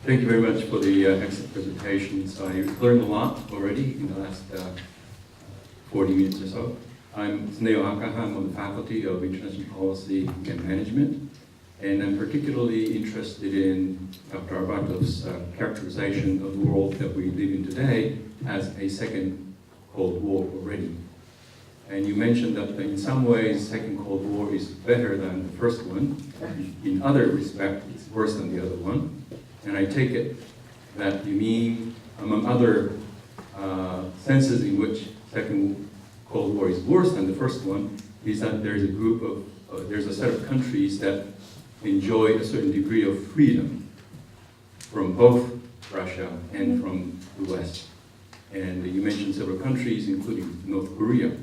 Thank you very much for the excellent presentations. I learned a lot already in the last 40 minutes or so. I'm Sneo Akaha. I'm on the Faculty of International Policy and Management, and I'm particularly interested in Dr. Arbatov's characterization of the world that we live in today as a second Cold War already. And you mentioned that in some ways, Second Cold War is better than the first one. In other respects, it's worse than the other one. And I take it that you mean, among other senses in which Second Cold War is worse than the first one, is that there's a group of, there's a set of countries that enjoy a certain degree of freedom from both Russia and from the West. And you mentioned several countries, including North Korea.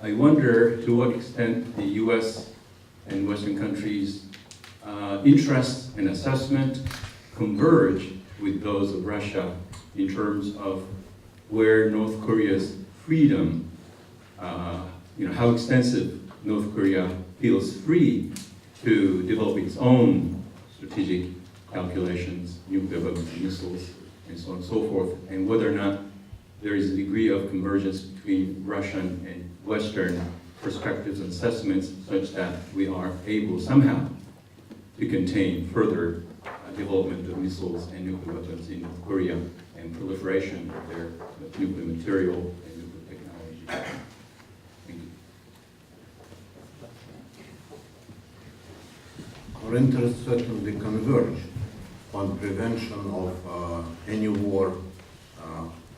I wonder to what extent the US and Western countries' interests and assessment converge with those of Russia in terms of where North Korea's freedom, how extensive North Korea feels free to develop its own strategic calculations, nuclear weapons, missiles, and so on and so forth, and whether or not there is a degree of convergence between Russian and Western perspectives and assessments such that we are able somehow to contain further development of missiles and nuclear weapons in North Korea and proliferation of their nuclear material and nuclear technology. Thank you. Our interests certainly converge on prevention of any war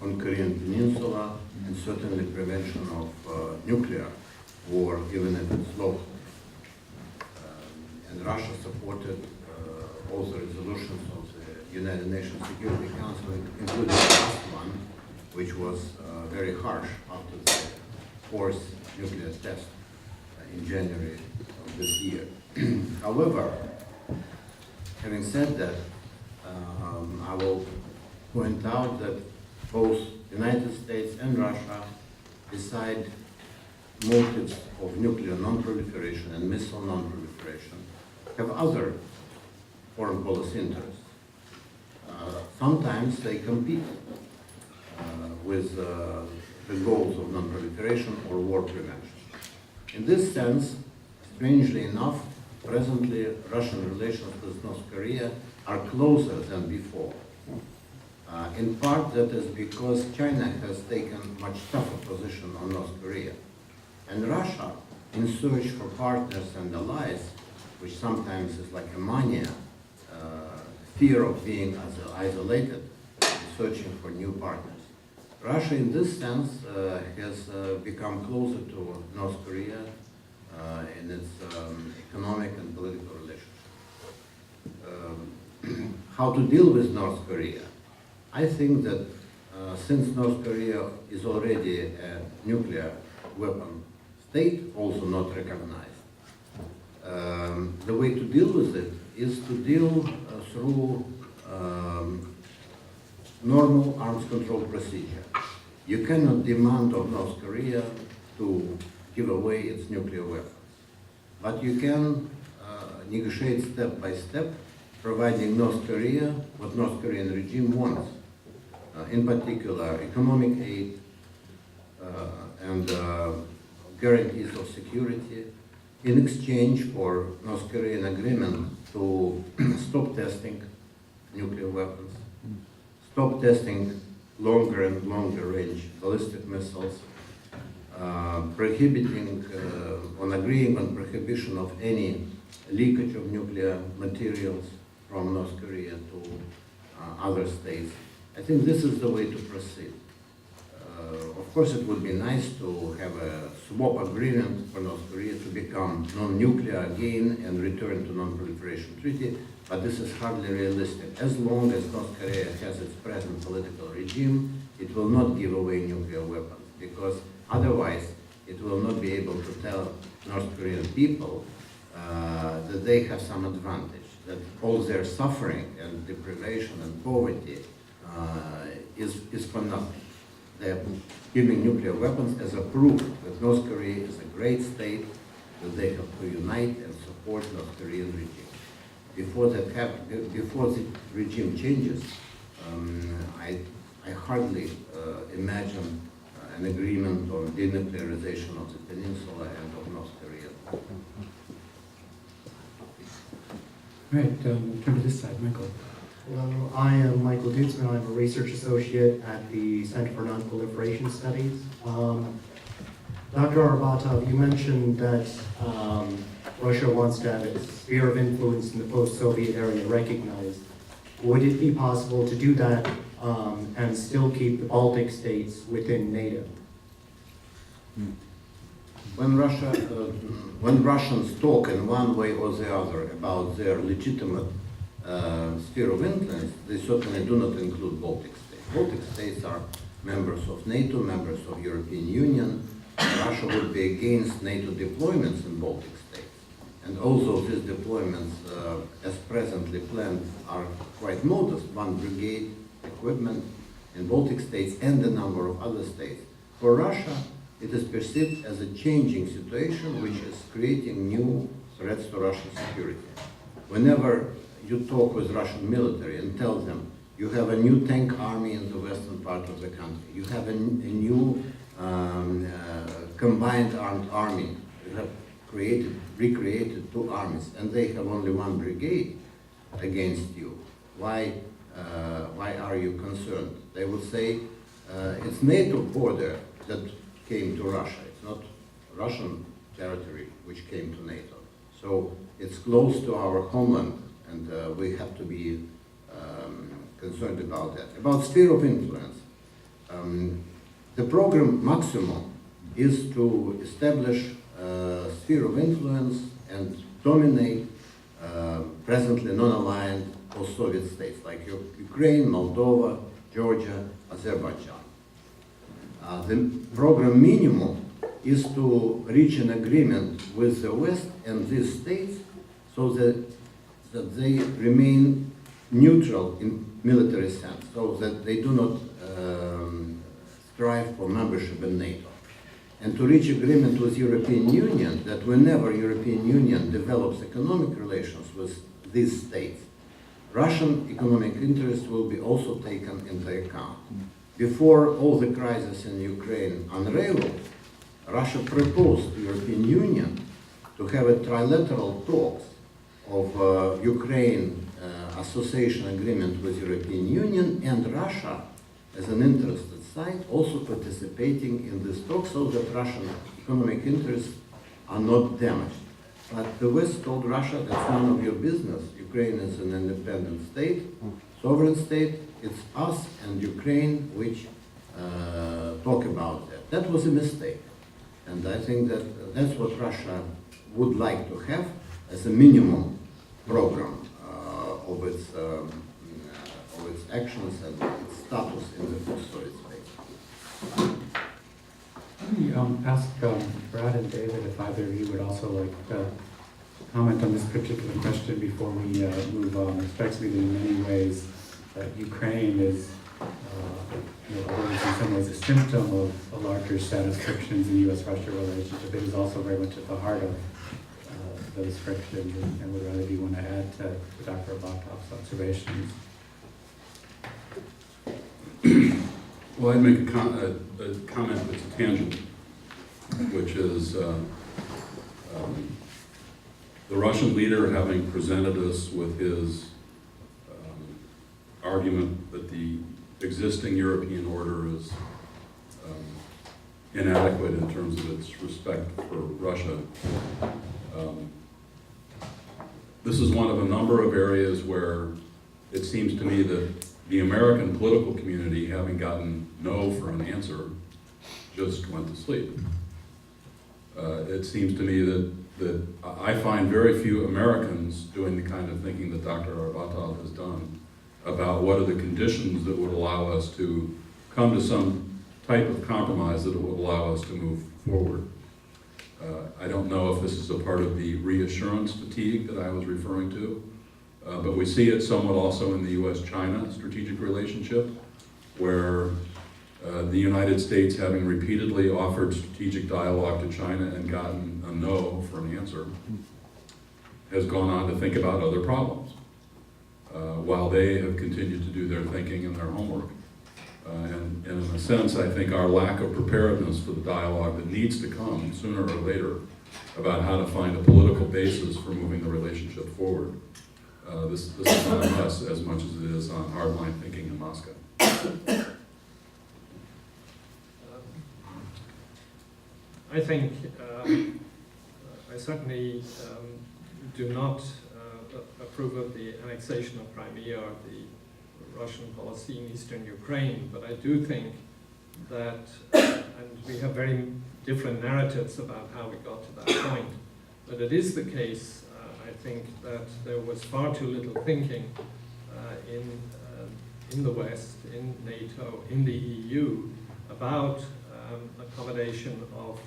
on Korean Peninsula, and certainly prevention of nuclear war, even if it's local. And Russia supported all the resolutions of the United Nations Security Council, including the last one, which was very harsh after the fourth nuclear test in January of this year. However, having said that, I will point out that both the United States and Russia, beside motives of nuclear non-proliferation and missile non-proliferation, have other foreign policy interests. Sometimes they compete with the goals of non-proliferation or war prevention. In this sense, strangely enough, presently Russian relations with North Korea are closer than before. In part, that is because China has taken much tougher position on North Korea. And Russia, in search for partners and allies, which sometimes is like a mania, fear of being isolated, searching for new partners. Russia, in this sense, has become closer to North Korea in its economic and political relations. How to deal with North Korea? I think that since North Korea is already a nuclear weapon state, also not recognized, the way to deal with it is to deal through normal arms control procedure. You cannot demand of North Korea to give away its nuclear weapons, but you can negotiate step by step, providing North Korea what North Korean regime wants. In particular, economic aid and guarantees of security in exchange for North Korean agreement to stop testing nuclear weapons, stop testing longer and longer range ballistic missiles, prohibiting, on agreeing on prohibition of any leakage of nuclear materials from North Korea to other states. I think this is the way to proceed. Of course, it would be nice to have a swap agreement for North Korea to become non-nuclear again and return to non-proliferation treaty, but this is hardly realistic. As long as North Korea has its present political regime, it will not give away nuclear weapons, because otherwise it will not be able to tell North Korean people that they have some advantage, that all their suffering and deprivation and poverty is for nothing. They are giving nuclear weapons as a proof that North Korea is a great state, that they have to unite and support North Korean regime. before before the regime changes, I hardly imagine an agreement on denuclearization of the peninsula and of North Korea. All right, we'll turn to this side, Michael. Hello, I am Michael Dutzman. I'm a research associate at the Center for Non-Proliferation Studies. Dr. Arbatov, you mentioned that Russia wants to have its sphere of influence in the post-Soviet area recognized. Would it be possible to do that and still keep the Baltic states within NATO? When Russians talk in one way or the other about their legitimate sphere of influence, they certainly do not include Baltic states. Baltic states are members of NATO, members of European Union. Russia would be against NATO deployments in Baltic states. And although these deployments, as presently planned, are quite modest, 1 brigade equipment in Baltic states and a number of other states, for Russia, it is perceived as a changing situation which is creating new threats to Russian security. Whenever you talk with Russian military and tell them you have a new tank army in the western part of the country, you have a new combined armed army, you have recreated 2 armies, and they have only 1 brigade against you. Why are you concerned? They will say it's NATO border that came to Russia. It's not Russian territory which came to NATO. So it's close to our homeland, and we have to be concerned about that. About sphere of influence, the program maximum is to establish a sphere of influence and dominate presently non-aligned post-Soviet states like Ukraine, Moldova, Georgia, Azerbaijan. The program minimum is to reach an agreement with the West and these states so that they remain neutral in military sense, so that they do not strive for membership in NATO. And to reach agreement with European Union that whenever European Union develops economic relations with these states, Russian economic interests will be also taken into account. Before all the crisis in Ukraine unraveled, Russia proposed to European Union to have a trilateral talks of Ukraine association agreement with European Union and Russia as an interested side also participating in this talk so that Russian economic interests are not damaged. But the West told Russia that's none of your business. Ukraine is an independent state, sovereign state. It's us and Ukraine which talk about that. That was a mistake. And I think that that's what Russia would like to have as a minimum program of its actions and its status in the post-Soviet space. Let me ask Brad and David if either of you would also like to comment on this particular question before we move on. It strikes me that in many ways Ukraine is, in some ways, a symptom of a larger set of frictions in the U.S.-Russia relationship. It is also very much at the heart of those frictions, and would rather you want to add to Dr. Arbatov's observations. Well, I'd make a comment that's a tangent, which is the Russian leader having presented us with his argument that the existing European order is inadequate in terms of its respect for Russia. This is one of a number of areas where it seems to me that the American political community, having gotten no for an answer, just went to sleep. It seems to me that I find very few Americans doing the kind of thinking that Dr. Arbatov has done about what are the conditions that would allow us to come to some type of compromise that would allow us to move forward. I don't know if this is a part of the reassurance fatigue that I was referring to, but we see it somewhat also in the U.S.-China strategic relationship, where the United States, having repeatedly offered strategic dialogue to China and gotten a no for an answer, has gone on to think about other problems, while they have continued to do their thinking and their homework. And in a sense, I think our lack of preparedness for the dialogue that needs to come sooner or later about how to find a political basis for moving the relationship forward. This is on us as much as it is on hardline thinking in Moscow. I think I certainly do not approve of the annexation of Crimea or the Russian policy in eastern Ukraine, but I do think that, and we have very different narratives about how we got to that point, but it is the case, I think, that there was far too little thinking in the West, in NATO, in the EU, about accommodation of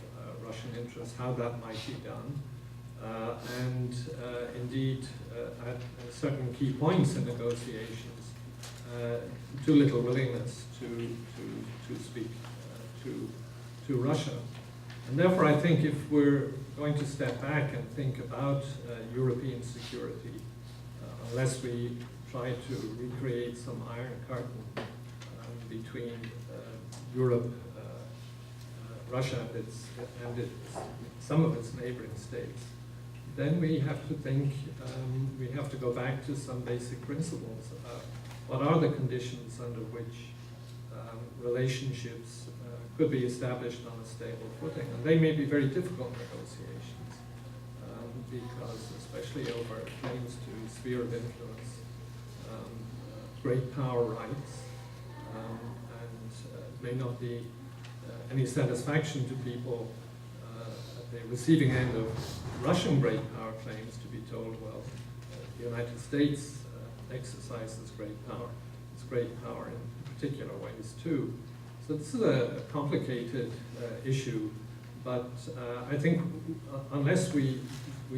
Russian interests, how that might be done. And indeed, at certain key points in negotiations, too little willingness to speak to Russia. And therefore, I think if we're going to step back and think about European security, unless we try to recreate some iron curtain between Europe, Russia and some of its neighboring states, then we have to think, we have to go back to some basic principles about what are the conditions under which relationships could be established on a stable footing. And they may be very difficult negotiations, because especially over claims to sphere of influence, great power rights, and may not be any satisfaction to people at the receiving end of Russian great power claims to be told, well, the United States exercises great power. It's great power in particular ways too. So this is a complicated issue, but I think unless we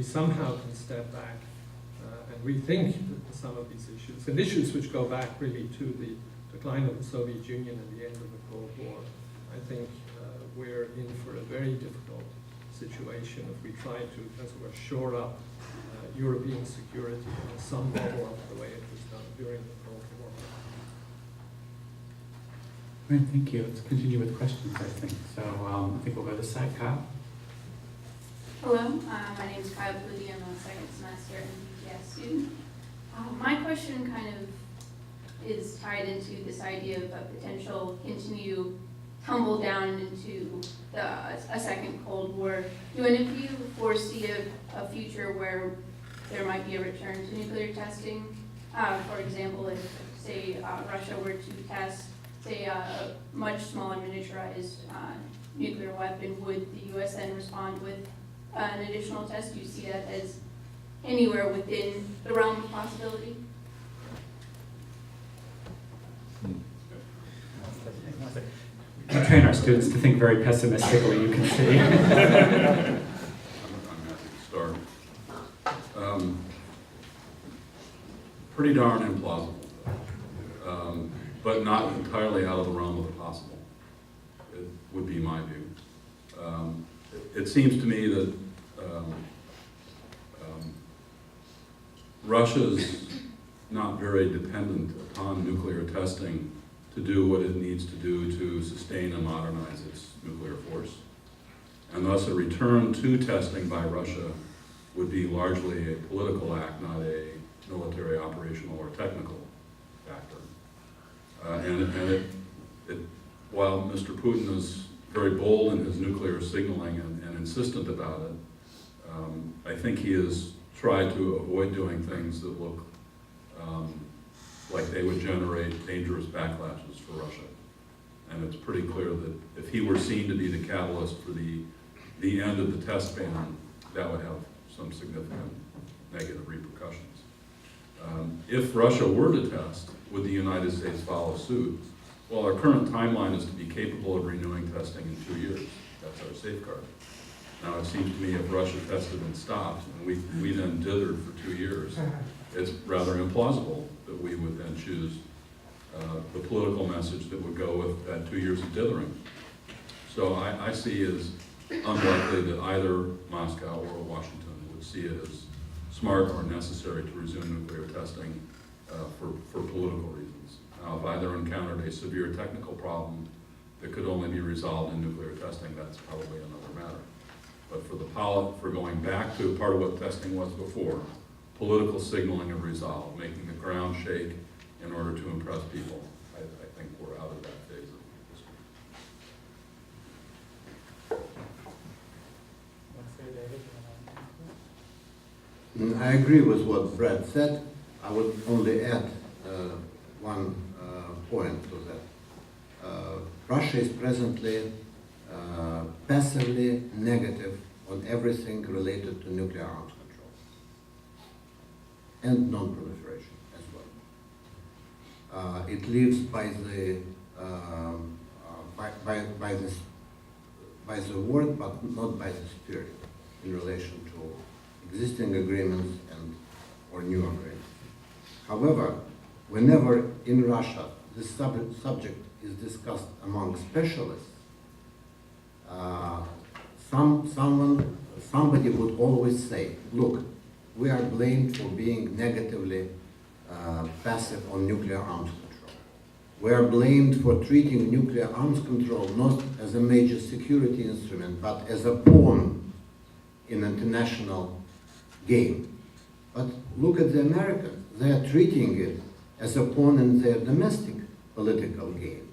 somehow can step back and rethink some of these issues, and issues which go back really to the decline of the Soviet Union and the end of the Cold War, I think we're in for a very difficult situation if we try to, as it were, shore up European security on some level of the way it was done during the Cold War. Great, thank you. Let's continue with questions, I think. So I think we'll go to this side. Kyle? Hello, my name is Kyle Pludy. I'm a second semester MPTS student. My question kind of is tied into this idea of a potential continued tumble down into a second Cold War. Do any of you foresee a future where there might be a return to nuclear testing? For example, if, say, Russia were to test, say, a much smaller miniaturized nuclear weapon, would the U.S. then respond with an additional test? Do you see that as anywhere within the realm of possibility? We train our students to think very pessimistically, you can see. I'm happy to start. Pretty darn implausible, but not entirely out of the realm of the possible. It would be my view. It seems to me that Russia's not very dependent upon nuclear testing to do what it needs to do to sustain and modernize its nuclear force. And thus a return to testing by Russia would be largely a political act, not a military, operational, or technical factor. While Mr. Putin is very bold in his nuclear signaling and insistent about it, I think he has tried to avoid doing things that look like they would generate dangerous backlashes for Russia. And it's pretty clear that if he were seen to be the catalyst for the end of the test ban, that would have some significant negative repercussions. If Russia were to test, would the United States follow suit? Well, our current timeline is to be capable of renewing testing in 2 years. That's our safeguard. Now, it seems to me if Russia tested and stopped, and we then dithered for 2 years, it's rather implausible that we would then choose the political message that would go with that 2 years of dithering. So I see as unlikely that either Moscow or Washington would see it as smart or necessary to resume nuclear testing for political reasons. Now, if either encountered a severe technical problem that could only be resolved in nuclear testing, that's probably another matter. But for going back to part of what testing was before, political signaling of resolve, making the ground shake in order to impress people, I think we're out of that phase of history. I agree with what Brad said. I would only add one point to that. Russia is presently passively negative on everything related to nuclear arms control and non-proliferation as well. It lives by the word, but not by the spirit in relation to existing agreements and or new agreements. However, whenever in Russia this subject is discussed among specialists, somebody would always say, look, we are blamed for being negatively passive on nuclear arms control. We are blamed for treating nuclear arms control not as a major security instrument, but as a pawn in international game. But look at the Americans. They are treating it as a pawn in their domestic political game.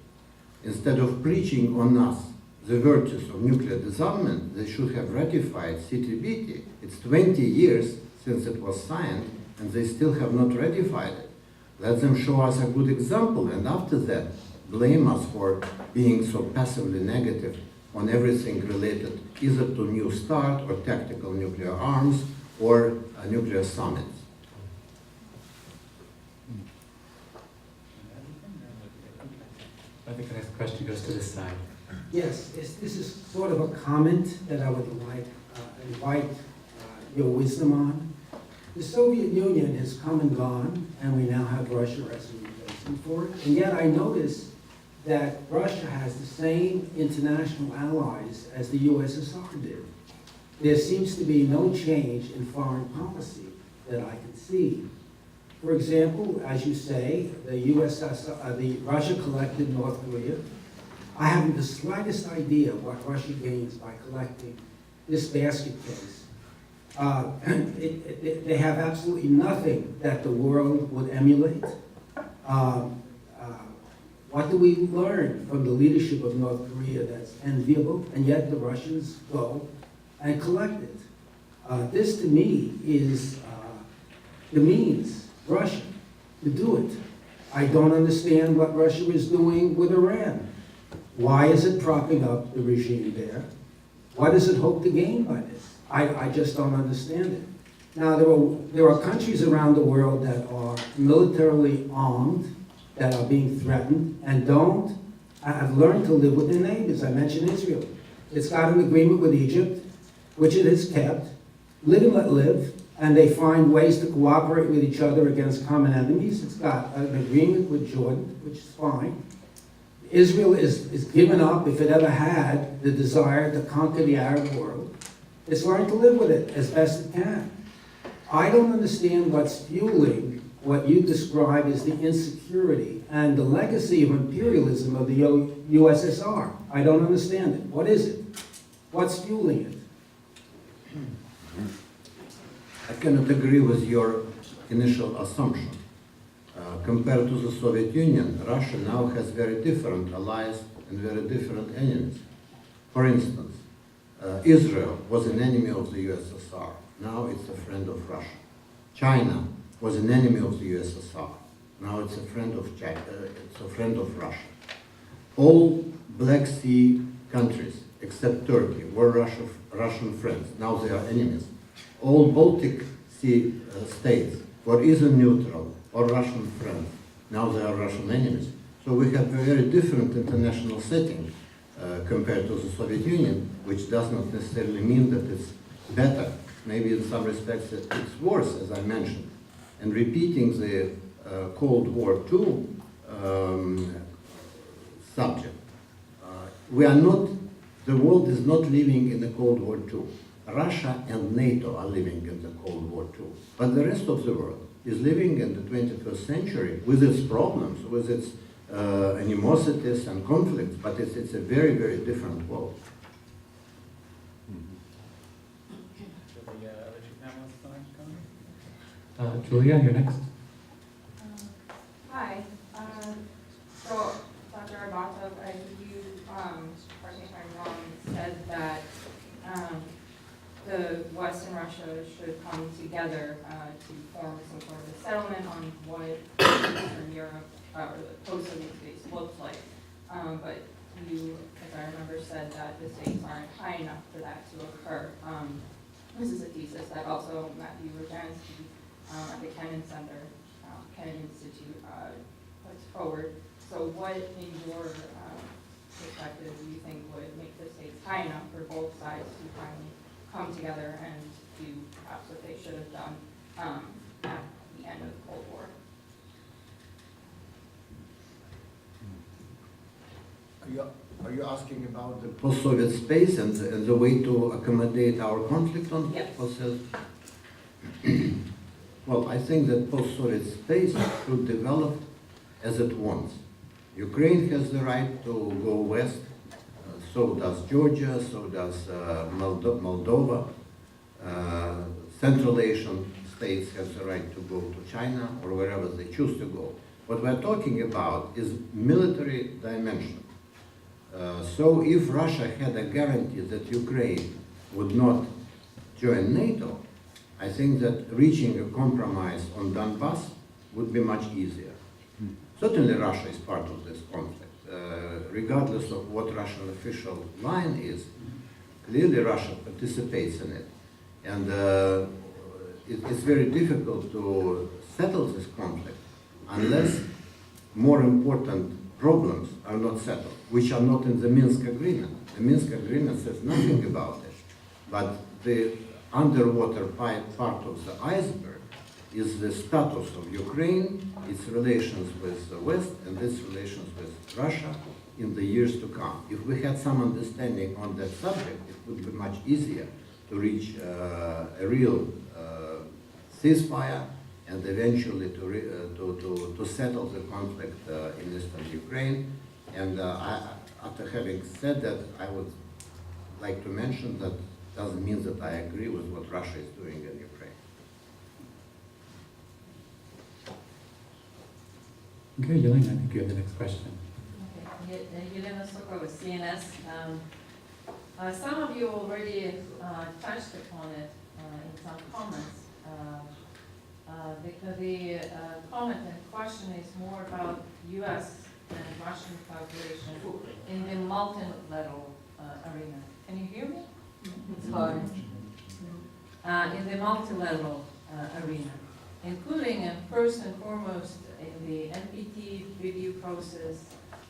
Instead of preaching on us the virtues of nuclear disarmament, they should have ratified CTBT. It's 20 years since it was signed, and they still have not ratified it. Let them show us a good example, and after that, blame us for being so passively negative on everything related either to New START or tactical nuclear arms or nuclear summits. I think the next question goes to this side. Yes, this is sort of a comment that I would like invite your wisdom on. The Soviet Union has come and gone, and we now have Russia as a replacement for it. And yet I notice that Russia has the same international allies as the USSR did. There seems to be no change in foreign policy that I can see. For example, as you say, the Russia collected North Korea. I haven't the slightest idea what Russia gains by collecting this basket case. They have absolutely nothing that the world would emulate. What do we learn from the leadership of North Korea that's enviable, and yet the Russians go and collect it? This to me is demeans Russia to do it. I don't understand what Russia is doing with Iran. Why is it propping up the regime there? What does it hope to gain by this? I just don't understand it. Now, there are countries around the world that are militarily armed, that are being threatened, and have learned to live with their neighbors. I mentioned Israel. It's got an agreement with Egypt, which it has kept, live and let live, and they find ways to cooperate with each other against common enemies. It's got an agreement with Jordan, which is fine. Israel is given up, if it ever had the desire to conquer the Arab world. It's learned to live with it as best it can. I don't understand what's fueling what you describe as the insecurity and the legacy of imperialism of the USSR. I don't understand it. What is it? What's fueling it? I cannot agree with your initial assumption. Compared to the Soviet Union, Russia now has very different allies and very different enemies. For instance, Israel was an enemy of the USSR. Now it's a friend of Russia. China was an enemy of the USSR. Now it's a friend of Russia. All Black Sea countries, except Turkey, were Russian friends. Now they are enemies. All Baltic Sea states were either neutral or Russian friends. Now they are Russian enemies. So we have a very different international setting compared to the Soviet Union, which does not necessarily mean that it's better. Maybe in some respects it's worse, as I mentioned. And repeating the Cold War II subject, the world is not living in the Cold War II. Russia and NATO are living in the Cold War too. But the rest of the world is living in the 21st century with its problems, with its animosities and conflicts, but it's a very, very different world. Julia, you're next. Hi. So, Dr. Arbatov, I think you, correct me if I'm wrong, said that the West and Russia should come together to form some sort of a settlement on what Eastern Europe or the post-Soviet states looks like. But you, as I remember, said that the stakes aren't high enough for that to occur. This is a thesis that also Matthew Rojansky at the Kennan Center, Kennan Institute, puts forward. So what, in your perspective, do you think would make the stakes high enough for both sides to finally come together and do perhaps what they should have done at the end of the Cold War? Are you asking about the post-Soviet space and the way to accommodate our conflict on Yes. Well, I think that post-Soviet space should develop as it wants. Ukraine has the right to go west, so does Georgia, so does Moldova. Central Asian states have the right to go to China or wherever they choose to go. What we're talking about is military dimension. So if Russia had a guarantee that Ukraine would not join NATO, I think that reaching a compromise on Donbass would be much easier. Certainly Russia is part of this conflict. Regardless of what Russian official line is, clearly Russia participates in it. And it's very difficult to settle this conflict unless more important problems are not settled, which are not in the Minsk agreement. The Minsk agreement says nothing about it. But the underwater part of the iceberg is the status of Ukraine, its relations with the West, and its relations with Russia in the years to come. If we had some understanding on that subject, it would be much easier to reach a real ceasefire and eventually to settle the conflict in eastern Ukraine. And after having said that, I would like to mention that doesn't mean that I agree with what Russia is doing in Ukraine. Okay, Yelena, I think you have the next question. Okay, Yelena Sokova, CNS. Some of you already touched upon it in some comments. The comment and question is more about U.S. and Russian cooperation in the multilevel arena. Can you hear me? It's hard. In the multilevel arena, including first and foremost in the NPT review process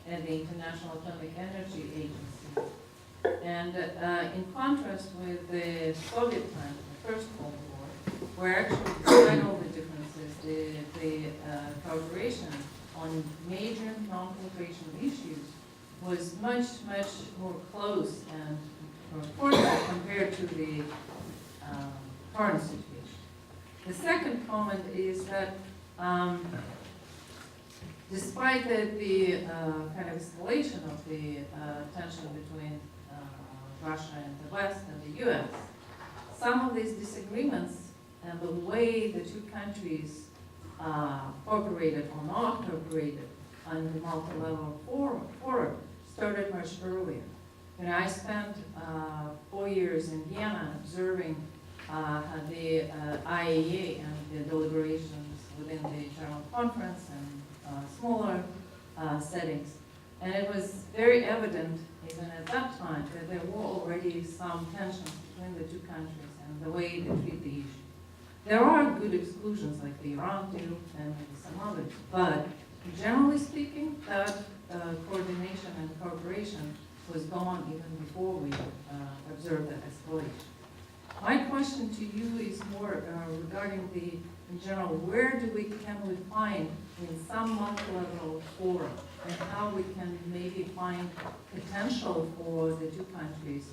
and the International Atomic Energy Agency. And in contrast with the Soviet time, the First Cold War, where actually, despite all the differences, the cooperation on major non-proliferation issues was much, much more close and cordial compared to the current situation. The second comment is that despite the kind of escalation of the tension between Russia and the West and the U.S., some of these disagreements and the way the two countries cooperated or not cooperated on the multilevel forum started much earlier. You know, I spent 4 years in Vienna observing the IAEA and the deliberations within the General Conference and smaller settings. And it was very evident, even at that time, that there were already some tensions between the two countries and the way they treat the issue. There are good exclusions like the Iran deal and some others, but generally speaking, that coordination and cooperation was gone even before we observed that escalation. My question to you is more regarding the, in general, where can we find in some multilevel forum and how we can maybe find potential for the two countries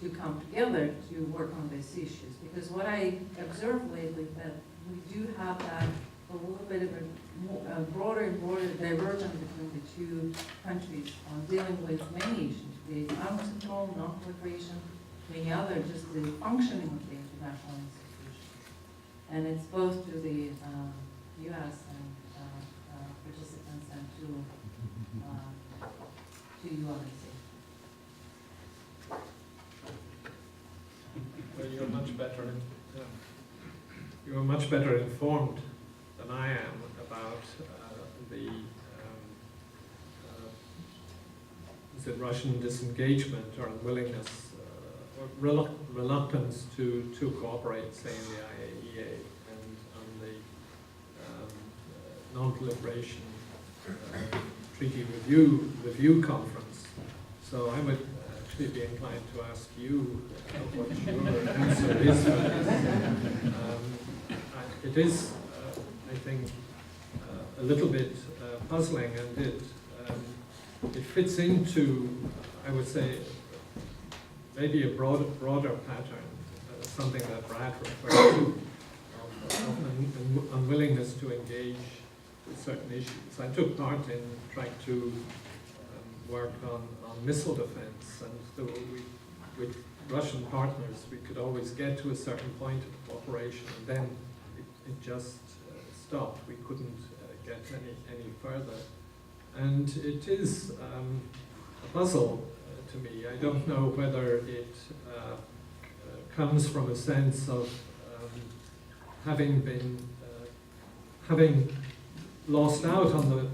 to come together to work on these issues. Because what I observed lately that we do have that a little bit of a broader and broader divergence between the two countries on dealing with many issues, the arms control, non-proliferation, many other, just the functioning of the international institutions. And it's both to the U.S. and participants and to you, obviously. Well, you're much better informed than I am about the is it Russian disengagement or unwillingness or reluctance to cooperate, say, in the IAEA and on the non-proliferation treaty review conference. So I would actually be inclined to ask you what your answer is for this. It is, I think, a little bit puzzling, and it fits into, I would say, maybe a broader pattern, something that Brad referred to, of an unwillingness to engage with certain issues. I took part in trying to work on missile defense, and so with Russian partners, we could always get to a certain point of cooperation, and then it just stopped. We couldn't get any further. And it is a puzzle to me. I don't know whether it comes from a sense of having lost out on the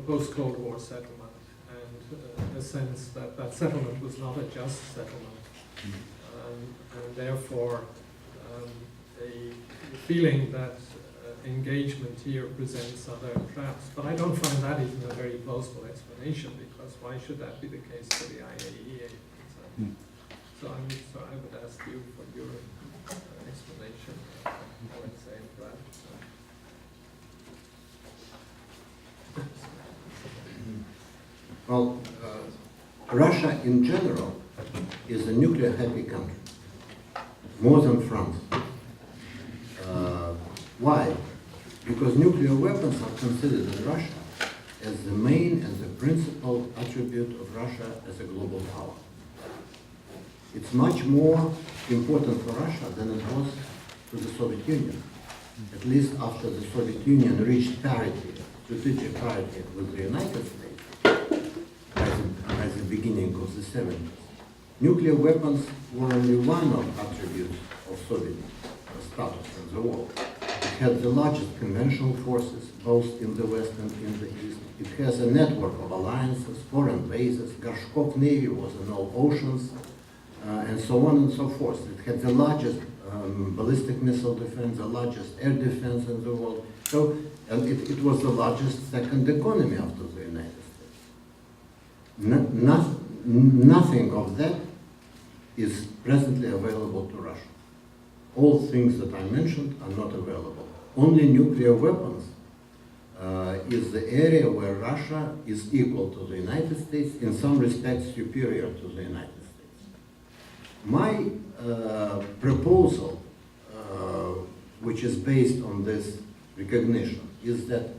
post-Cold War settlement, and a sense that that settlement was not a just settlement, and therefore a feeling that engagement here presents other traps. But I don't find that even a very plausible explanation, because why should that be the case for the IAEA? So I would ask you for your explanation, Alexei and Brad. Well, Russia in general is a nuclear-happy country, more than France. Why? Because nuclear weapons are considered in Russia as the main and the principal attribute of Russia as a global power. It's much more important for Russia than it was to the Soviet Union, at least after the Soviet Union reached parity, strategic parity with the United States by the beginning of the 70s. Nuclear weapons were only one of the attributes of Soviet status in the world. It had the largest conventional forces, both in the West and in the East. It has a network of alliances, foreign bases. Gorshkov Navy was in all oceans, and so on and so forth. It had the largest ballistic missile defense, the largest air defense in the world. So, and it was the largest second economy after the United States. Nothing of that is presently available to Russia. All things that I mentioned are not available. Only nuclear weapons is the area where Russia is equal to the United States, in some respects superior to the United States. My proposal, which is based on this recognition, is that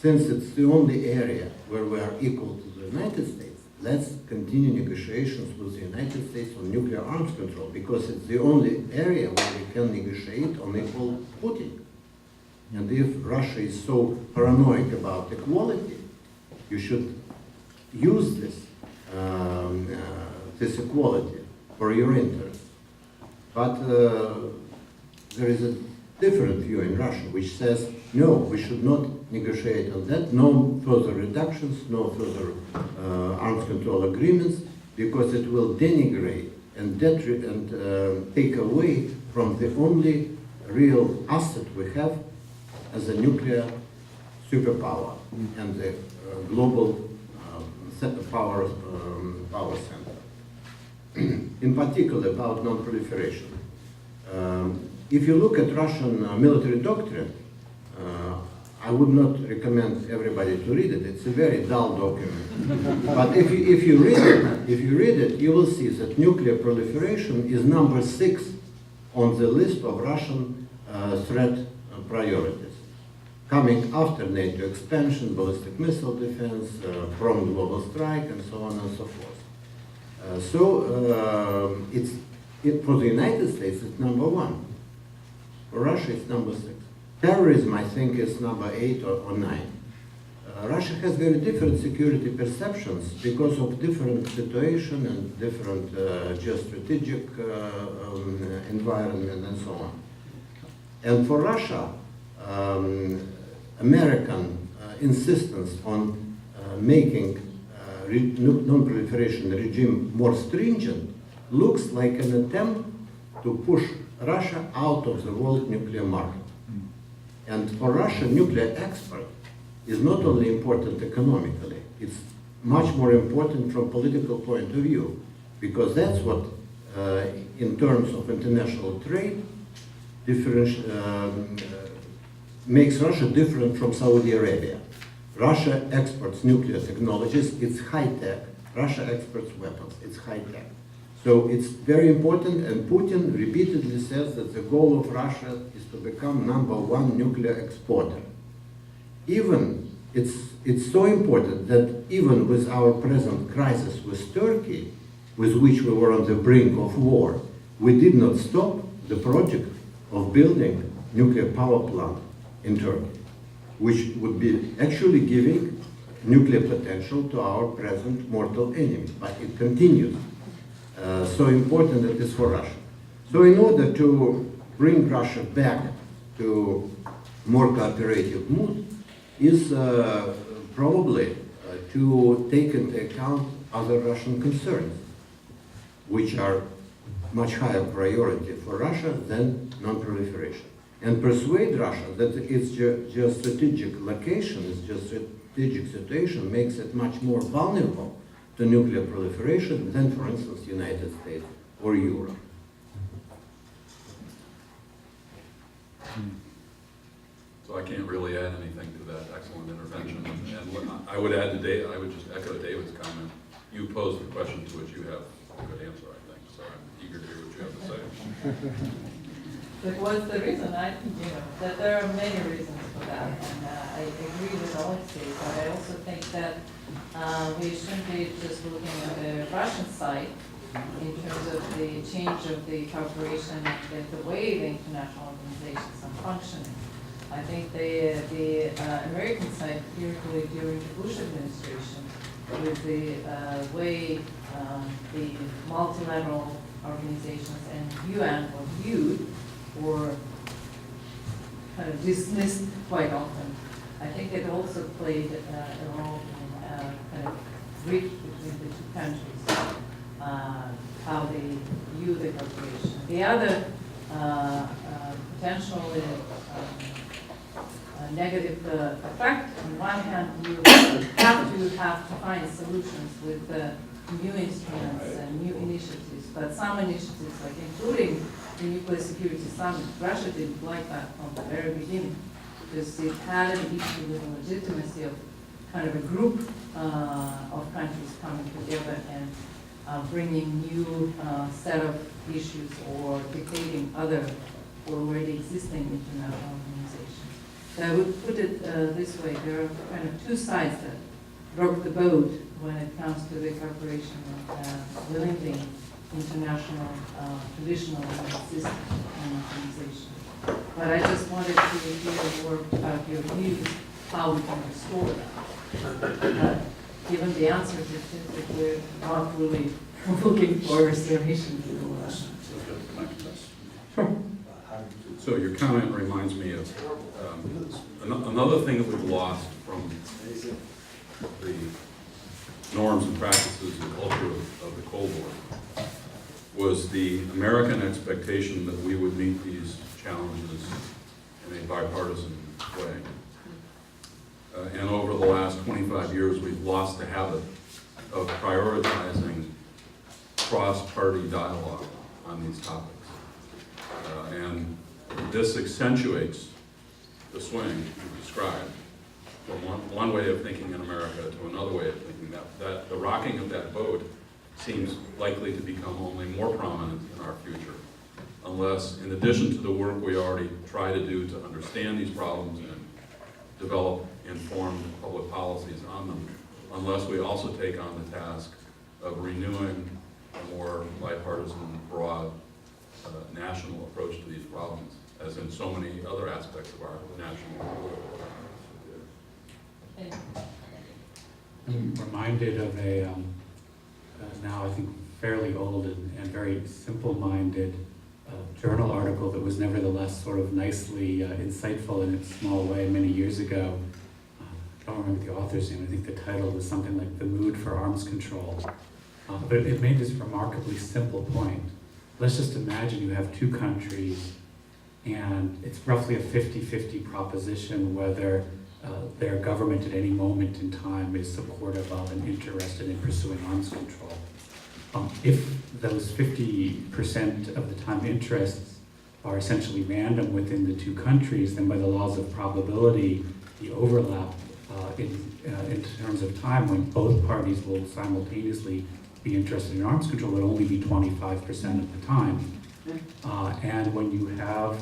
since it's the only area where we are equal to the United States, let's continue negotiations with the United States on nuclear arms control, because it's the only area where we can negotiate on equal footing. And if Russia is so paranoid about equality, you should use this, this equality for your interests. But there is a different view in Russia, which says, no, we should not negotiate on that, no further reductions, no further arms control agreements, because it will denigrate and take away from the only real asset we have as a nuclear superpower and the global power center. In particular, about non-proliferation. If you look at Russian military doctrine, I would not recommend everybody to read it. It's a very dull document. But if you read it, you will see that nuclear proliferation is number 6 on the list of Russian threat priorities, coming after NATO expansion, ballistic missile defense, prompt global strike, and so on and so forth. For the United States, it's number 1. For Russia, it's number 6. Terrorism, I think, is number 8 or 9. Russia has very different security perceptions because of different situation and different geostrategic environment and so on. And for Russia, American insistence on making non-proliferation regime more stringent looks like an attempt to push Russia out of the world nuclear market. And for Russia, nuclear export is not only important economically, it's much more important from political point of view, because that's what, in terms of international trade, makes Russia different from Saudi Arabia. Russia exports nuclear technologies, it's high-tech. Russia exports weapons, it's high-tech. So it's very important, and Putin repeatedly says that the goal of Russia is to become number 1 nuclear exporter. Even, it's so important that even with our present crisis with Turkey, with which we were on the brink of war, we did not stop the project of building nuclear power plant in Turkey, which would be actually giving nuclear potential to our present mortal enemy, but it continues. So important it is for Russia. So in order to bring Russia back to more cooperative mood is probably to take into account other Russian concerns, which are much higher priority for Russia than non-proliferation, and persuade Russia that its geostrategic location, its geostrategic situation makes it much more vulnerable to nuclear proliferation than, for instance, the United States or Europe. So I can't really add anything to that excellent intervention. And what I would add to Dave, I would just echo David's comment. You posed the question to which you have a good answer, I think. So I'm eager to hear what you have to say. But what's the reason? That there are many reasons for that, and I agree with Alexei, but I also think that we shouldn't be just looking at the Russian side in terms of the change of the cooperation and the way the international organizations are functioning. I think the American side, particularly during the Bush administration, with the way the multilateral organizations and UN were viewed or kind of dismissed quite often. I think it also played a role in kind of bridge between the two countries, how they view the cooperation. The other potentially negative effect, on one hand, you have to find solutions with new instruments and new initiatives, but some initiatives, like including the Nuclear Security Summit, Russia didn't like that from the very beginning, because it had an issue with the legitimacy of kind of a group of countries coming together and bringing new set of issues or dictating other already existing international organizations. So I would put it this way: there are kind of two sides that rock the boat when it comes to the cooperation of limiting international traditional system and organization. But I just wanted to hear more about your views, how we can restore that. Given the answers, it seems that we're not really looking for restoration to the Russia. So your comment reminds me of another thing that we've lost from the norms and practices and culture of the Cold War was the American expectation that we would meet these challenges in a bipartisan way. And over the last 25 years, we've lost the habit of prioritizing cross-party dialogue on these topics. And this accentuates the swing you described from one way of thinking in America to another way of thinking, that the rocking of that boat seems likely to become only more prominent in our future, unless, in addition to the work we already try to do to understand these problems and develop informed public policies on them, unless we also take on the task of renewing a more bipartisan, broad, national approach to these problems, as in so many other aspects of our national political life. I'm reminded of a now I think fairly old and very simple-minded journal article that was nevertheless sort of nicely insightful in its small way many years ago. I don't remember the author's name. I think the title was something like "The Mood for Arms Control." But it made this remarkably simple point. Let's just imagine you have two countries, and it's roughly a 50-50 proposition whether their government at any moment in time is supportive of and interested in pursuing arms control. If those 50% of the time interests are essentially random within the two countries, then by the laws of probability, the overlap in terms of time when both parties will simultaneously be interested in arms control would only be 25% of the time. And when you have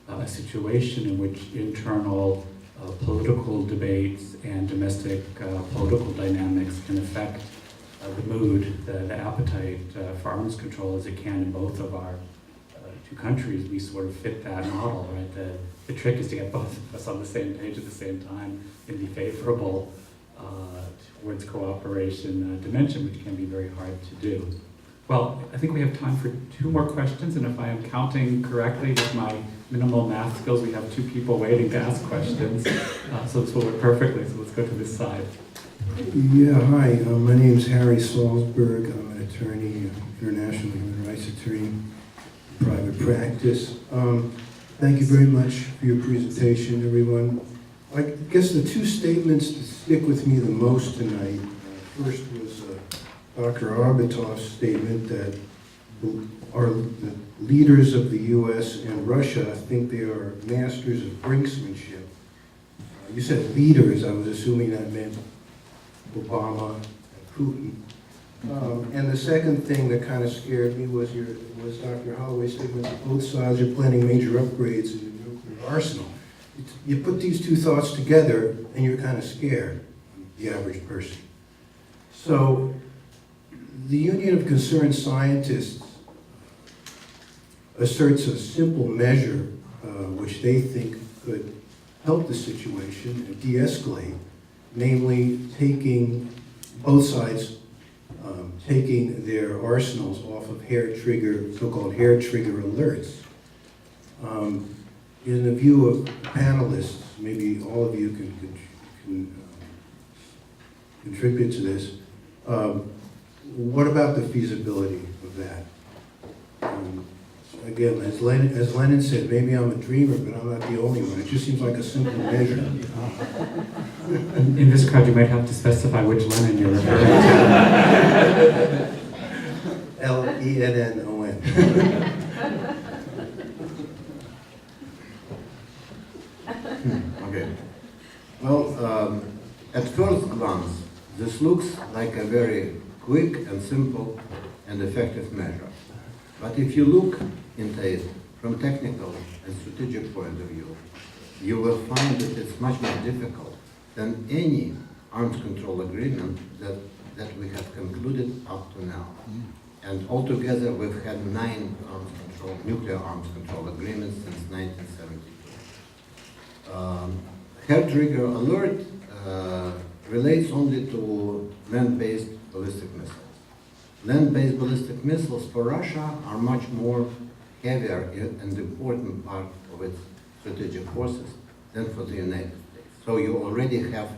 a situation in which internal political debates and domestic political dynamics can affect the mood, the appetite for arms control as it can in both of our two countries, we sort of fit that model, right? The trick is to get both of us on the same page at the same time in the favorable towards cooperation dimension, which can be very hard to do. Well, I think we have time for 2 more questions, and if I am counting correctly with my minimal math skills, we have 2 people waiting to ask questions. So this will work perfectly, so let's go to this side. Yeah, hi, my name is Harry Salzberg. I'm an attorney, international human rights attorney, private practice. Thank you very much for your presentation, everyone. I guess the 2 statements that stick with me the most tonight, first was Dr. Arbatov's statement that the leaders of the U.S. and Russia think they are masters of brinksmanship. You said leaders, I was assuming that meant Obama and Putin. And the second thing that kind of scared me was Dr. Holloway's statement that both sides are planning major upgrades in the nuclear arsenal. You put these 2 thoughts together and you're kind of scared, the average person. So the Union of Concerned Scientists asserts a simple measure which they think could help the situation and de-escalate, namely taking both sides taking their arsenals off of so-called hair trigger alerts. In the view of panelists, maybe all of you can contribute to this. What about the feasibility of that? Again, as Lenin said, maybe I'm a dreamer, but I'm not the only one. It just seems like a simple measure. In this crowd, you might have to specify which Lenin you're referring to. Lenin. Okay. Well, at first glance, this looks like a very quick and simple and effective measure. But if you look into it from technical and strategic point of view, you will find that it's much more difficult than any arms control agreement that we have concluded up to now. And altogether, we've had 9 nuclear arms control agreements since 1972. Hair trigger alert relates only to land-based ballistic missiles. Land-based ballistic missiles for Russia are much more heavier and important part of its strategic forces than for the United States. So you already have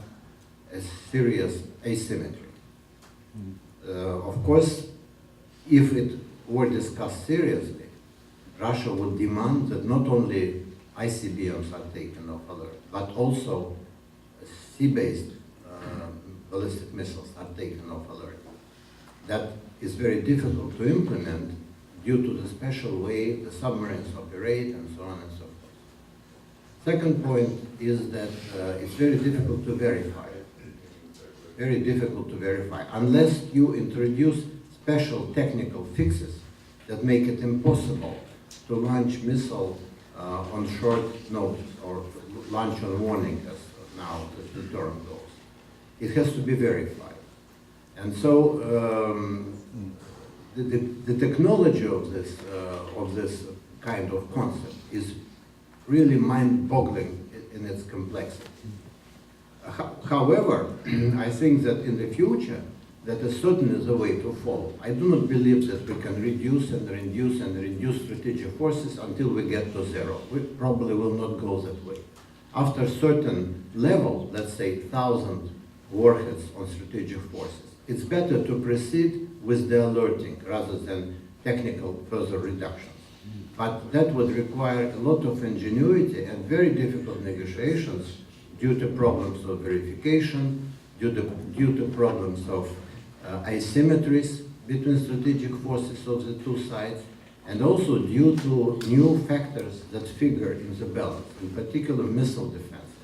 a serious asymmetry. Of course, if it were discussed seriously, Russia would demand that not only ICBMs are taken off alert, but also sea-based ballistic missiles are taken off alert. That is very difficult to implement due to the special way the submarines operate and so on and so forth. Second point is that it's very difficult to verify. Very difficult to verify, unless you introduce special technical fixes that make it impossible to launch missile on short notice or launch on warning, as now the term goes. It has to be verified. And so the technology of this kind of concept is really mind-boggling in its complexity. However, I think that in the future, that is certainly the way to follow. I do not believe that we can reduce and reduce and reduce strategic forces until we get to zero. We probably will not go that way. After a certain level, let's say 1,000 warheads on strategic forces, it's better to proceed with the alerting rather than technical further reductions. But that would require a lot of ingenuity and very difficult negotiations due to problems of verification, due to problems of asymmetries between strategic forces of the two sides, and also due to new factors that figure in the balance, in particular missile defenses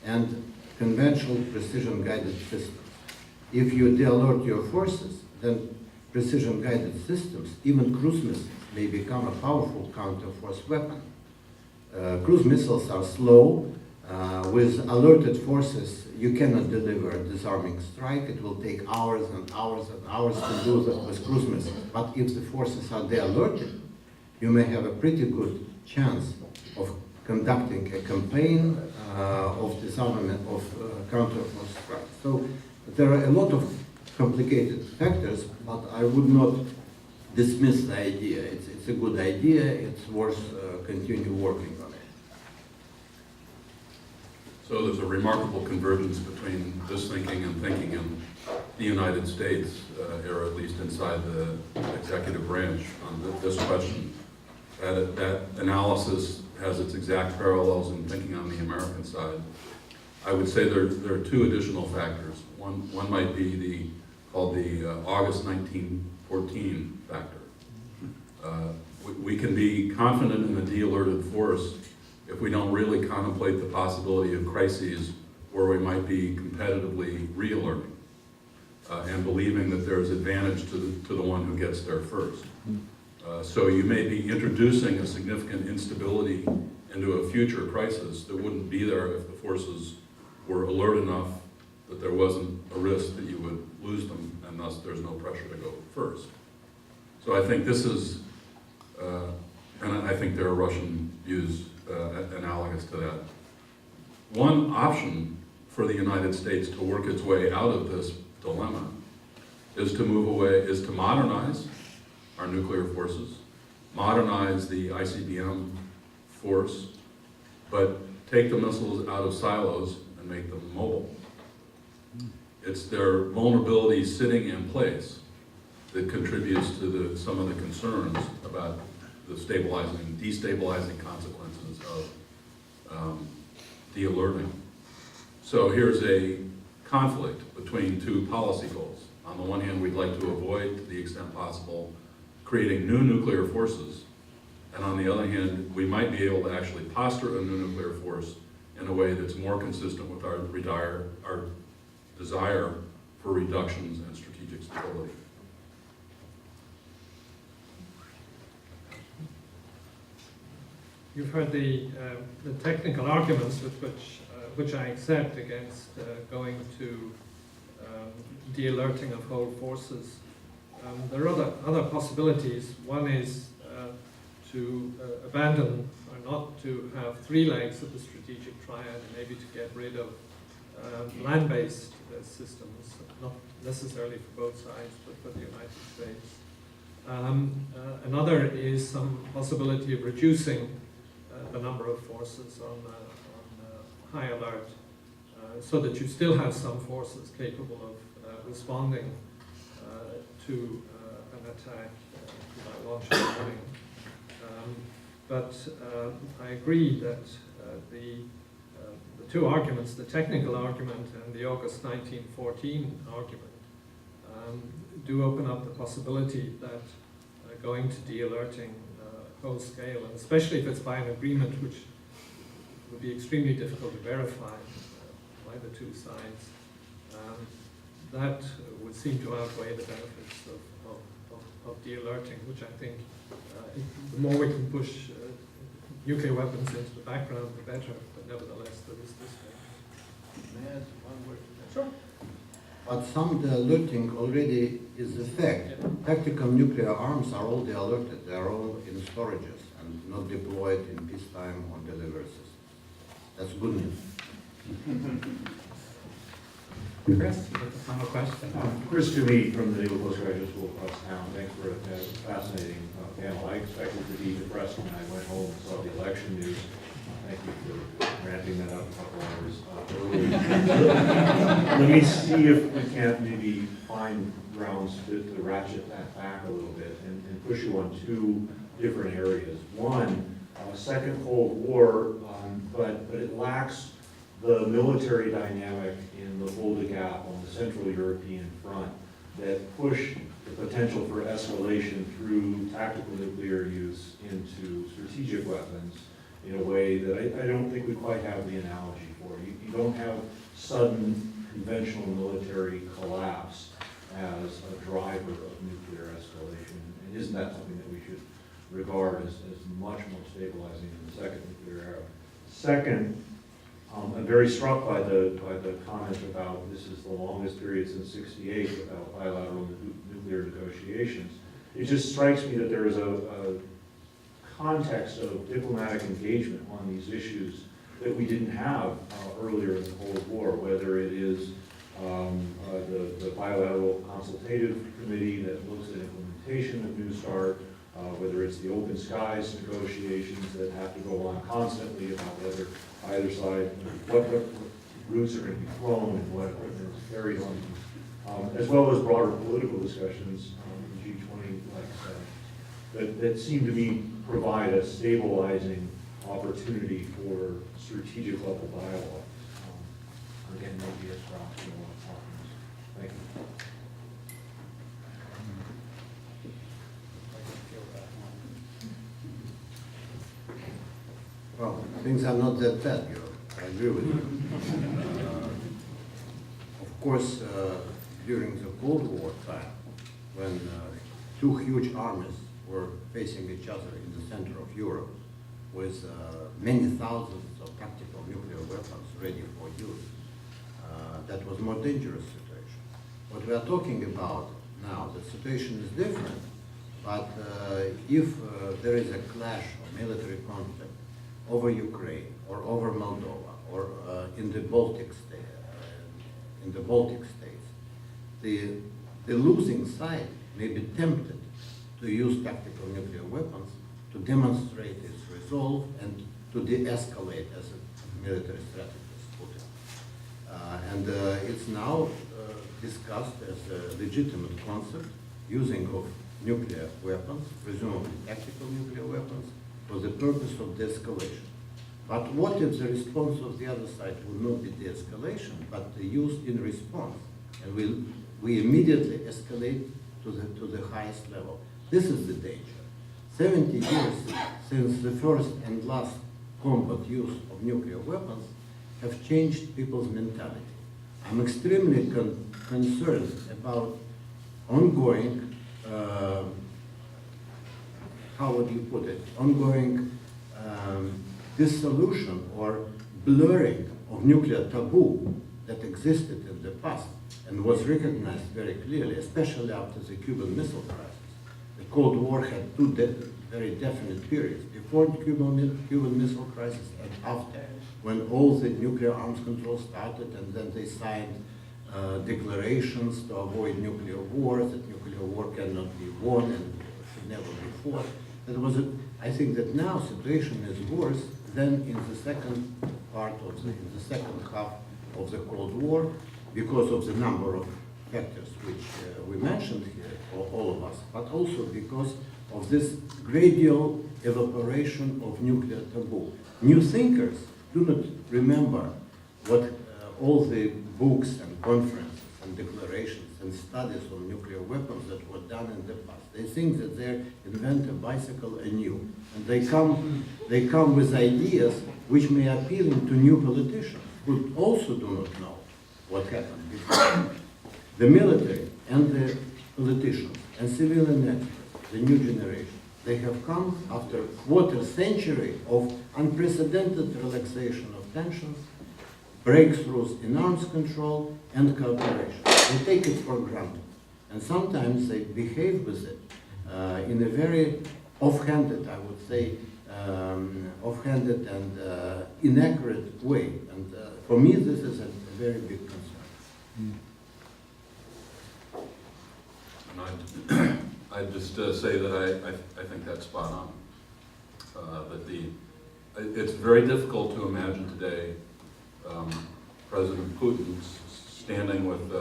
and conventional precision-guided systems. If you de-alert your forces, then precision-guided systems, even cruise missiles, may become a powerful counter-force weapon. Cruise missiles are slow. With alerted forces, you cannot deliver a disarming strike. It will take hours and hours and hours to do that with cruise missiles. But if the forces are de-alerted, you may have a pretty good chance of conducting a campaign of disarmament, of counter-force strikes. So there are a lot of complicated factors, but I would not dismiss the idea. It's a good idea. It's worth continue working on it. So there's a remarkable convergence between this thinking and thinking in the United States, or at least inside the executive branch on this question. That analysis has its exact parallels in thinking on the American side. I would say there are two additional factors. One might be called the August 1914 factor. We can be confident in the de-alerted force if we don't really contemplate the possibility of crises where we might be competitively re-alerting and believing that there's advantage to the one who gets there first. So you may be introducing a significant instability into a future crisis that wouldn't be there if the forces were alert enough that there wasn't a risk that you would lose them, and thus there's no pressure to go first. So I think this is, and I think there are Russian views analogous to that. One option for the United States to work its way out of this dilemma is to move away, is to modernize our nuclear forces, modernize the ICBM force, but take the missiles out of silos and make them mobile. It's their vulnerability sitting in place that contributes to some of the concerns about the destabilizing consequences of de-alerting. So here's a conflict between two policy goals. On the one hand, we'd like to avoid, to the extent possible, creating new nuclear forces. And on the other hand, we might be able to actually posture a new nuclear force in a way that's more consistent with our desire for reductions and strategic stability. You've heard the technical arguments which I accept against going to de-alerting of whole forces. There are other possibilities. One is to abandon or not to have three legs of the strategic triad, and maybe to get rid of land-based systems, not necessarily for both sides, but for the United States. Another is some possibility of reducing the number of forces on high alert, so that you still have some forces capable of responding to an attack by launching a warning. But I agree that the two arguments, the technical argument and the August 1914 argument, do open up the possibility that going to de-alerting whole scale, and especially if it's by an agreement which would be extremely difficult to verify by the two sides. That would seem to outweigh the benefits of de-alerting, which I think the more we can push nuclear weapons into the background, the better. But nevertheless, there is this thing. May I add one word to that? Sure. But some de-alerting already is the fact. Tactical nuclear arms are all de-alerted. They are all in storages and not deployed in peacetime or delivery systems. That's good news. Chris, you have a final question? Chris Toomey from the Naval Postgraduate School across town. Thanks for a fascinating panel. I expected to be depressed when I went home and saw the election news. Thank you for ramping that up a couple hours early. Let me see if we can't maybe find grounds to ratchet that back a little bit and push you on two different areas. One, second Cold War, but it lacks the military dynamic in the Volga Gap on the Central European front that push the potential for escalation through tactical nuclear use into strategic weapons in a way that I don't think we quite have the analogy for. You don't have sudden conventional military collapse as a driver of nuclear escalation. And isn't that something that we should regard as much more stabilizing in the second nuclear era? Second, I'm very struck by the comment about this is the longest period since '68 without bilateral nuclear negotiations. It just strikes me that there is a context of diplomatic engagement on these issues that we didn't have earlier in the Cold War, whether it is the bilateral consultative committee that looks at implementation of New START, whether it's the open skies negotiations that have to go on constantly about whether either side, what routes are going to be flown and what equipment is carried on, as well as broader political discussions in G20, that seem to me provide a stabilizing opportunity for strategic level dialogue. Again, maybe as perhaps you want to talk on this. Thank you. Well, things are not that bad, I agree with you. Of course, during the Cold War time, when two huge armies were facing each other in the center of Europe with many thousands of tactical nuclear weapons ready for use, that was a more dangerous situation. What we are talking about now, the situation is different, but if there is a clash or military conflict over Ukraine or over Moldova or in the Baltic states, the losing side may be tempted to use tactical nuclear weapons to demonstrate its resolve and to de-escalate, as a military strategist put it. And it's now discussed as a legitimate concept, using of nuclear weapons, presumably tactical nuclear weapons, for the purpose of de-escalation. But what if the response of the other side would not be de-escalation, but the use in response, and we immediately escalate to the highest level? This is the danger. 70 years since the first and last combat use of nuclear weapons have changed people's mentality. I'm extremely concerned about ongoing, how would you put it, ongoing dissolution or blurring of nuclear taboo that existed in the past and was recognized very clearly, especially after the Cuban Missile Crisis. The Cold War had two very definite periods, before the Cuban Missile Crisis and after, when all the nuclear arms control started, and then they signed declarations to avoid nuclear war, that nuclear war cannot be won and should never be fought. I think that now situation is worse than in the second part of in the second half of the Cold War, because of the number of factors which we mentioned here, all of us, but also because of this gradual evaporation of nuclear taboo. New thinkers do not remember what all the books and conferences and declarations and and studies on nuclear weapons that were done in the past. They think that they invent a bicycle anew, and they come with ideas which may appeal to new politicians who also do not know what happened before. The military and the politicians and civilian experts, the new generation, they have come after quarter century of unprecedented relaxation of tensions, breakthroughs in arms control and cooperation. They take it for granted. And sometimes they behave with it in a very offhanded, I would say, offhanded and inaccurate way. And for me, this is a very big concern. And I'd just say that I think that's spot on. It's very difficult to imagine today President Putin standing with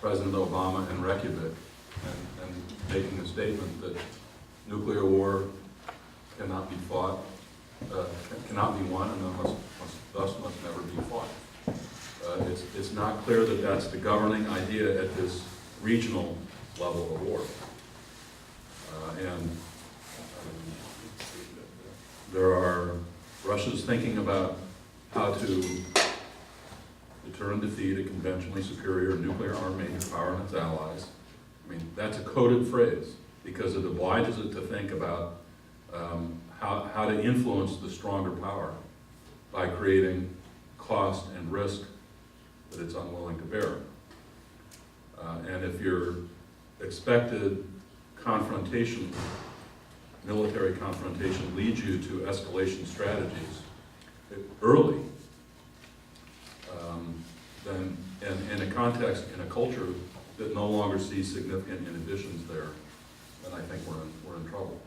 President Obama in Reykjavik and making a statement that nuclear war cannot be fought, cannot be won, and thus must never be fought. It's not clear that that's the governing idea at this regional level of war. There are Russia's thinking about how to deter and defeat a conventionally superior nuclear armed major power and its allies. I mean, that's a coded phrase because it obliges it to think about how to influence the stronger power by creating cost and risk that it's unwilling to bear. And if your expected confrontation, military confrontation, leads you to escalation strategies early, then in a context, in a culture that no longer sees significant inhibitions there, then I think we're in trouble.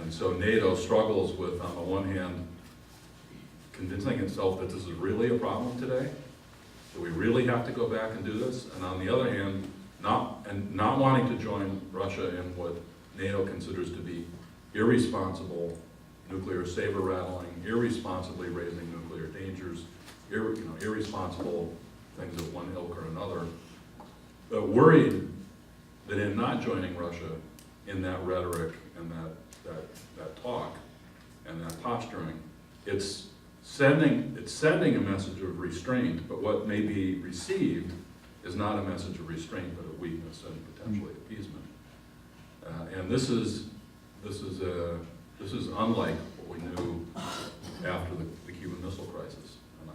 And so NATO struggles with, on the one hand, convincing itself that this is really a problem today, that we really have to go back and do this, and on the other hand, not wanting to join Russia in what NATO considers to be irresponsible nuclear saber rattling, irresponsibly raising nuclear dangers, irresponsible things of one ilk or another, but worried that in not joining Russia in that rhetoric and that talk and that posturing, it's sending a message of restraint, but what may be received is not a message of restraint, but of weakness and potentially appeasement. And this is unlike what we knew after the Cuban Missile Crisis, and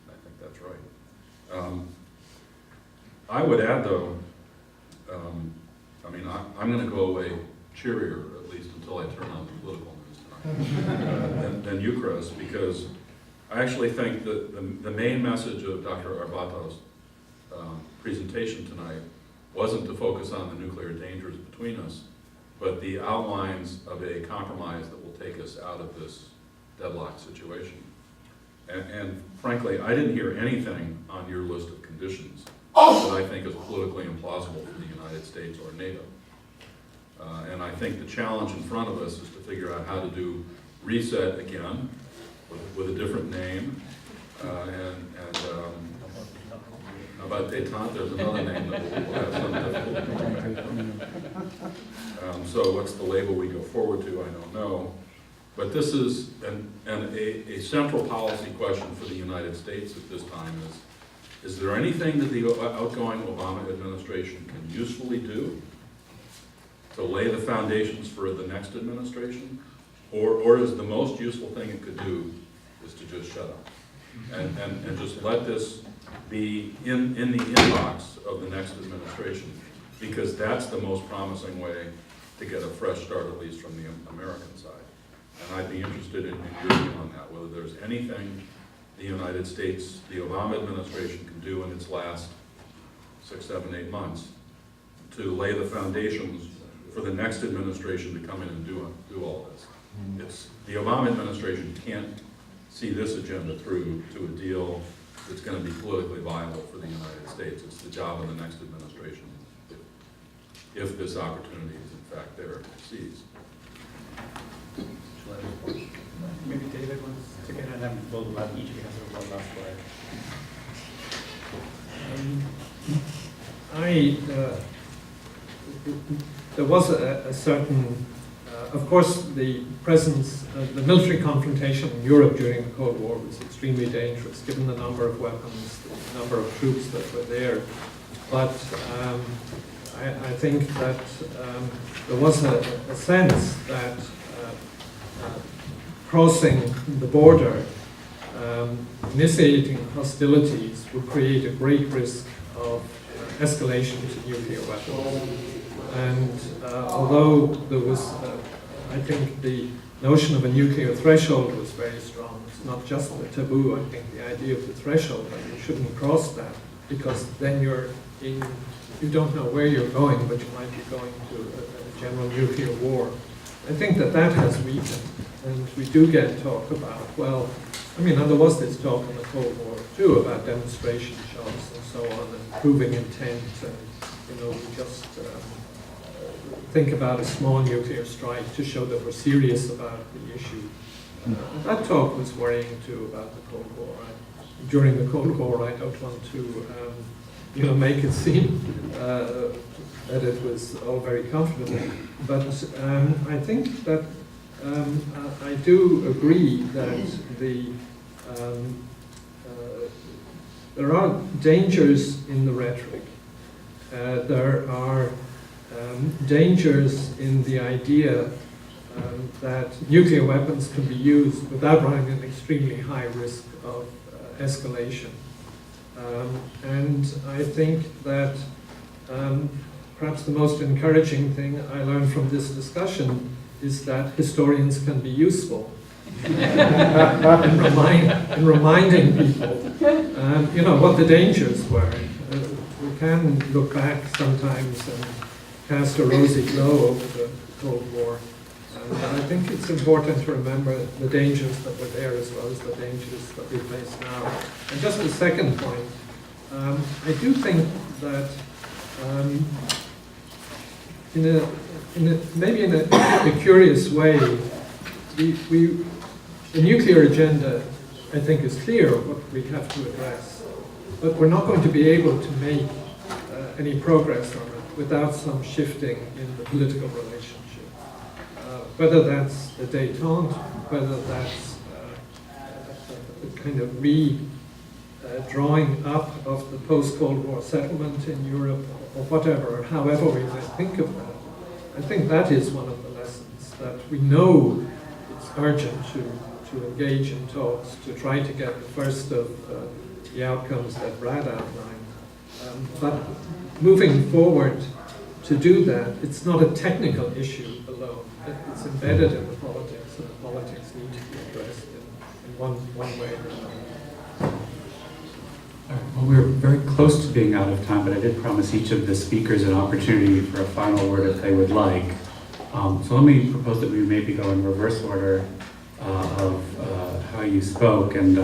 I think that's right. I would add, though, I'm going to go away cheerier, at least until I turn on the political news tonight, than you, Chris, because I actually think that the main message of Dr. Arbatov's presentation tonight wasn't to focus on the nuclear dangers between us, but the outlines of a compromise that will take us out of this deadlock situation. And frankly, I didn't hear anything on your list of conditions that I think is politically implausible for the United States or NATO. And I think the challenge in front of us is to figure out how to do reset again with a different name. How about détente? There's another name that we'll have some difficulty. So what's the label we go forward to? I don't know. But this is a central policy question for the United States at this time is there anything that the outgoing Obama administration can usefully do to lay the foundations for the next administration? Or is the most useful thing it could do is to just shut up and just let this be in the inbox of the next administration, because that's the most promising way to get a fresh start, at least from the American side. And I'd be interested in your view on that, whether there's anything the United States, the Obama administration can do in its last 6, 7, 8 months to lay the foundations for the next administration to come in and do all this. The Obama administration can't see this agenda through to a deal that's going to be politically viable for the United States. It's the job of the next administration, if this opportunity is in fact there to seize. Maybe David wants to get in, and then we'll let each of you have one last word. I there was a certain, of course, the presence, the military confrontation in Europe during the Cold War was extremely dangerous, given the number of weapons, the number of troops that were there. But I think that there was a sense that crossing the border, initiating hostilities would create a great risk of escalation to nuclear weapons. And although there was, I think the notion of a nuclear threshold was very strong. It's not just the taboo, I think the idea of the threshold, that you shouldn't cross that, because then you don't know where you're going, but you might be going to a general nuclear war. I think that has weakened, and we do get talk about, well, I mean, there was this talk in the Cold War too about demonstration shots and so on, and proving intent, and we just think about a small nuclear strike to show that we're serious about the issue. That talk was worrying too about the Cold War. During the Cold War, I don't want to make it seem that it was all very comfortable. But I think that I do agree that there are dangers in the rhetoric. There are dangers in the idea that nuclear weapons can be used without running an extremely high risk of escalation. And I think that perhaps the most encouraging thing I learned from this discussion is that historians can be useful in reminding people, what the dangers were. We can look back sometimes and cast a rosy glow over the Cold War. And I think it's important to remember the dangers that were there as well as the dangers that we face now. And just a second point, I do think that maybe in a curious way, the nuclear agenda, I think, is clear what we have to address, but we're not going to be able to make any progress on it without some shifting in the political relationship. Whether that's the détente, whether that's the kind of drawing up of the post-Cold War settlement in Europe, or whatever, or however we might think of that, I think that is one of the lessons, that we know it's urgent to engage in talks, to try to get the first of the outcomes that Brad outlined. But moving forward to do that, it's not a technical issue alone. It's embedded in the politics, and the politics need to be addressed in one way or another. All right, well, we're very close to being out of time, but I did promise each of the speakers an opportunity for a final word if they would like. So let me propose that we maybe go in reverse order of how you spoke, and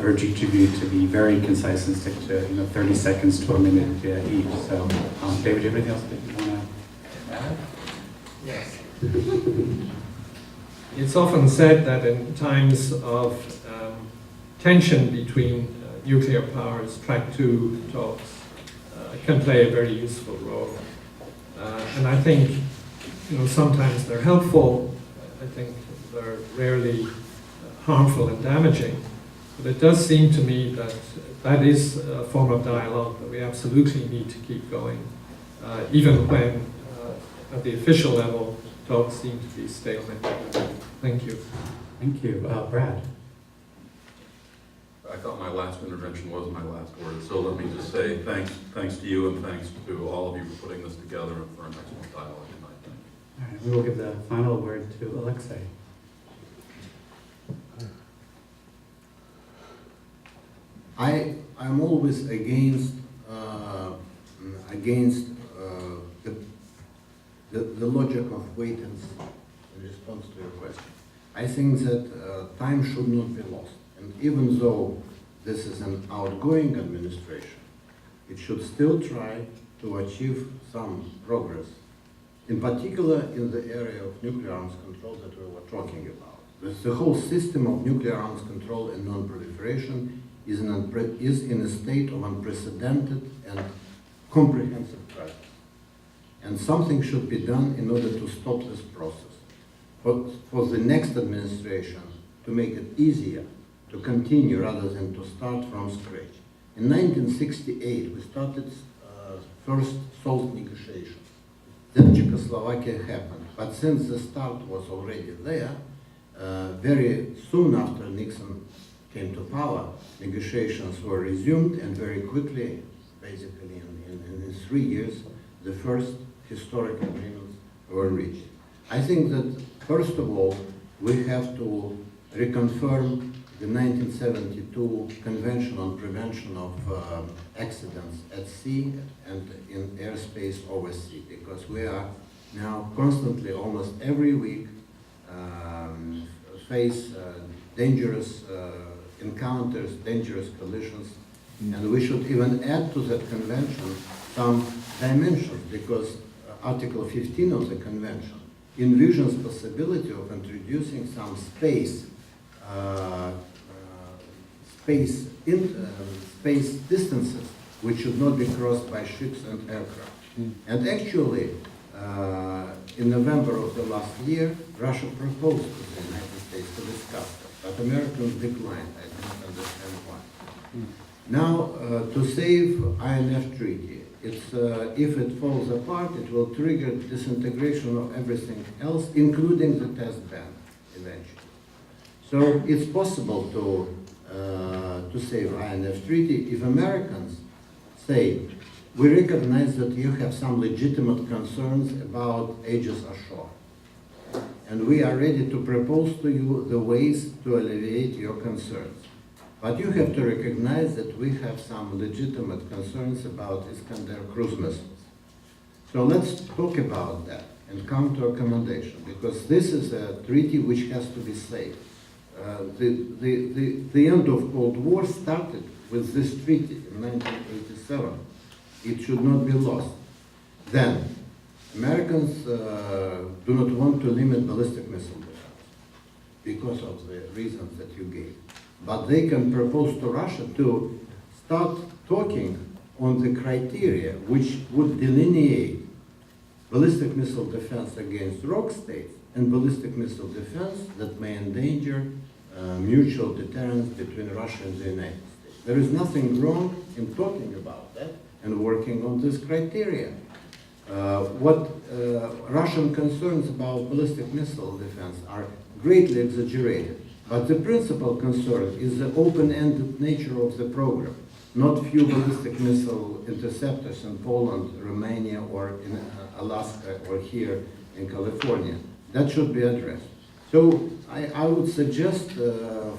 urge each of you to be very concise and stick to 30 seconds to a minute each. So, David, do you have anything else that you want to add? Yes. It's often said that in times of tension between nuclear powers, track 2 talks can play a very useful role. And I think sometimes they're helpful. I think they're rarely harmful and damaging. But it does seem to me that that is a form of dialogue that we absolutely need to keep going, even when at the official level talks seem to be stalemate. Thank you. Thank you. Brad? I thought my last intervention was my last word, so let me just say thanks to you, and thanks to all of you for putting this together and for an excellent dialogue tonight. All right, we will give the final word to Alexei. I'm always against the logic of wait and see in response to your question. I think that time should not be lost. And even though this is an outgoing administration, it should still try to achieve some progress, in particular in the area of nuclear arms control that we were talking about. The whole system of nuclear arms control and non-proliferation is in a state of unprecedented and comprehensive crisis. And something should be done in order to stop this process. For the next administration to make it easier to continue rather than to start from scratch. In 1968, we started first SALT negotiations. Then Czechoslovakia happened. But since the start was already there, very soon after Nixon came to power, negotiations were resumed, and very quickly, basically in 3 years, the first historic agreements were reached. I think that, first of all, we have to reconfirm the 1972 Convention on Prevention of Accidents at Sea and in airspace overseas, because we are now constantly, almost every week, face dangerous encounters, dangerous collisions, and we should even add to that convention some dimensions, because Article 15 of the convention envisions possibility of introducing some space distances which should not be crossed by ships and aircraft. And actually, in November of the last year, Russia proposed to the United States to discuss it, but Americans declined. I don't understand why. Now, to save INF Treaty, if it falls apart, it will trigger disintegration of everything else, including the test ban, eventually. So it's possible to save INF Treaty if Americans say, we recognize that you have some legitimate concerns about Aegis ashore, and we are ready to propose to you the ways to alleviate your concerns. But you have to recognize that we have some legitimate concerns about Iskander cruise missiles. So let's talk about that and come to a accommodation, because this is a treaty which has to be saved. The end of Cold War started with this treaty in 1987. It should not be lost. Then, Americans do not want to limit ballistic missile defense because of the reasons that you gave. But they can propose to Russia to start talking on the criteria which would delineate ballistic missile defense against rogue states and ballistic missile defense that may endanger mutual deterrence between Russia and the United States. There is nothing wrong in talking about that and working on this criteria. Russian concerns about ballistic missile defense are greatly exaggerated, but the principal concern is the open-ended nature of the program, not few ballistic missile interceptors in Poland, Romania, or in Alaska, or here in California. That should be addressed. So I would suggest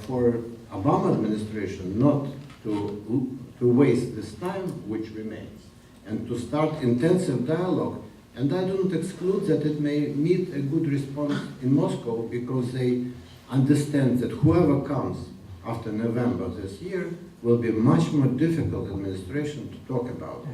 for Obama administration not to waste this time which remains, and to start intensive dialogue. And I don't exclude that it may meet a good response in Moscow, because they understand that whoever comes after November this year will be much more difficult administration to talk about.